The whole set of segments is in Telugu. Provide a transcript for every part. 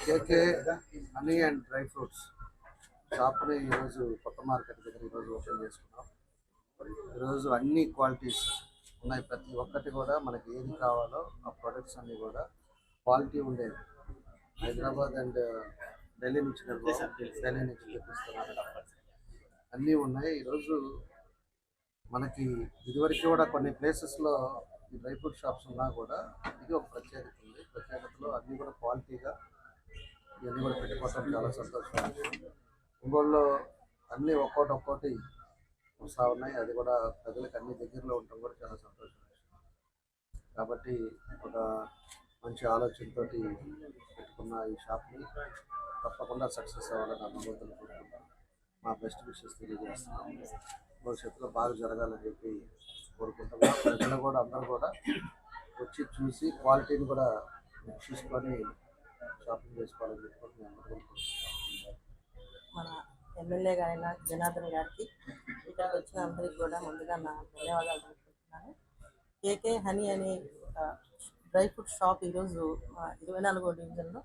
KK honey and dry fruits షాప్ని ఈరోజు కొత్త మార్కెట్ దగ్గర ఈరోజు ఓపెన్ చేసుకున్నాం. ఈరోజు అన్ని క్వాలిటీస్ ఉన్నాయి. ప్రతి ఒక్కటి కూడా మనకి ఏది కావాలో ఆ ప్రొడక్ట్స్ అన్నీ కూడా క్వాలిటీ ఉండేది. హైదరాబాద్ అండ్ ఢిల్లీ నుంచి ఢిల్లీ నుంచి తెప్పిస్తున్నారు. అన్నీ ఉన్నాయి. ఈరోజు మనకి ఇదివరకు కూడా కొన్ని ప్లేసెస్లో ఈ డ్రై ఫ్రూట్ షాప్స్ ఉన్నా కూడా ఇది ఒక ప్రత్యేకత ఉంది. ప్రత్యేకతలో అన్నీ కూడా క్వాలిటీగా ఇవన్నీ కూడా పెట్టుకోవడం చాలా సంతోషంగా ఉంది. ఒంగోలులో అన్నీ ఒక్కోటి వస్తూ ఉన్నాయి. అది కూడా ప్రజలకు అన్ని దగ్గరలో ఉండటం కూడా చాలా సంతోషం. కాబట్టి ఒక మంచి ఆలోచనతో పెట్టుకున్న ఈ షాప్ని తప్పకుండా సక్సెస్ అవ్వాలని అనుభూతులు కోరుకుంటున్నాను. మా బెస్ట్ విషెస్ తెలియజేస్తున్నాం. భవిష్యత్తులో బాగా జరగాలని చెప్పి కోరుకుంటున్నాం. ప్రజలు కూడా అందరూ కూడా వచ్చి చూసి క్వాలిటీని కూడా చూసుకొని షాపింగ్ చేసుకోవాలని చెప్పి మేము అందరూ కోరుకుంటున్నాం. మన ఎమ్మెల్యే గారైన జనార్దన్ గారికి ఇక్కడికి వచ్చిన అందరికీ కూడా ముందుగా నా ధన్యవాదాలు తెలుపుకుంటున్నాను. కేకే హనీ అనే డ్రై ఫ్రూట్ షాప్ ఈరోజు 24వ డివిజన్లో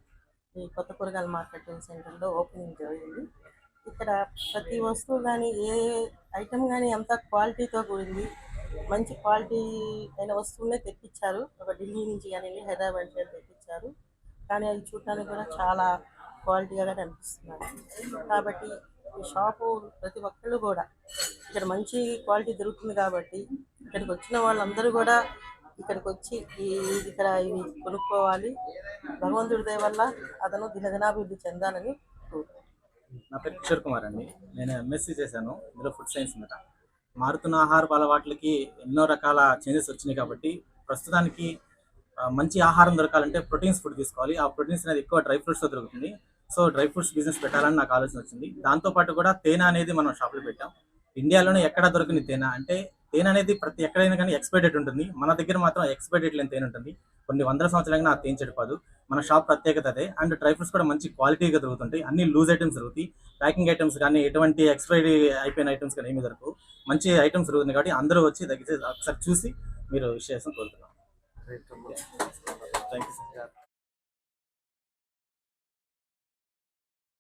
ఈ కొత్త కూరగాయల మార్కెటింగ్ సెంటర్లో ఓపెనింగ్ జరిగింది. ఇక్కడ ప్రతి వస్తువు కానీ ఏ ఐటెం కానీ అంత క్వాలిటీతో కూడింది. మంచి క్వాలిటీ అయిన వస్తువులే తెప్పించారు. ఒక ఢిల్లీ నుంచి కానీ హైదరాబాద్ నుంచి తెప్పించారు. కానీ అది చూడటానికి కూడా చాలా క్వాలిటీగా అనిపిస్తున్నారు. కాబట్టి ఈ షాపు ప్రతి ఒక్కళ్ళు కూడా ఇక్కడ మంచి క్వాలిటీ దొరుకుతుంది. కాబట్టి ఇక్కడికి వచ్చిన వాళ్ళందరూ కూడా ఇక్కడికి వచ్చి ఇక్కడ ఇవి కొనుక్కోవాలి. భగవంతుడి దయ వల్ల అతను దినదినాభివృద్ధి చెందాలని కోరుకుంటున్నాను. నా పేరు కిషోర్ కుమార్ అండి. నేను ఎంఎస్సీ చేశాను. ఇందులో ఫుడ్ సైన్స్ మీద. మారుతున్న ఆహారపు అలవాట్లకి ఎన్నో రకాల చేంజెస్ వచ్చినాయి. కాబట్టి ప్రస్తుతానికి మంచి ఆహారం దొరకాలంటే ప్రోటీన్స్ ఫుడ్ తీసుకోవాలి. ఆ ప్రోటీన్స్ అనేది ఎక్కువ డ్రై ఫ్రూట్స్తో దొరుకుతుంది. సో డ్రై ఫ్రూట్స్ బిజినెస్ పెట్టాలని నాకు ఆలోచన వచ్చింది. దాంతోపాటు కూడా తేనె అనేది మనం షాప్లో పెట్టాం. ఇండియాలోనే ఎక్కడ దొరకని తేనె అంటే తేనె అనేది ప్రతి ఎక్కడైనా కానీ ఎక్స్పైరీ డేట్ ఉంటుంది. మన దగ్గర మాత్రం ఎక్స్పైరీ డేట్ లేని తేనె ఉంటుంది. కొన్ని వందల సంవత్సరాలుగా ఆ తేనె చెడిపోదు. మన షాప్ ప్రత్యేకత అదే. అండ్ డ్రై ఫ్రూట్స్ కూడా మంచి క్వాలిటీగా దొరుకుతుంటాయి. అన్ని లూజ్ ఐటమ్స్ దొరుకుతాయి. ప్యాకింగ్ ఐటమ్స్ కానీ ఎటువంటి ఎక్స్పైరీ అయిపోయిన ఐటమ్స్ కానీ ఏమి దొరకవు. మంచి ఐటమ్స్ దొరుకుతుంది. కాబట్టి అందరూ వచ్చి దగ్గర ఒకసారి చూసి మీరు విషయం కోరుతున్నాం. Thank you.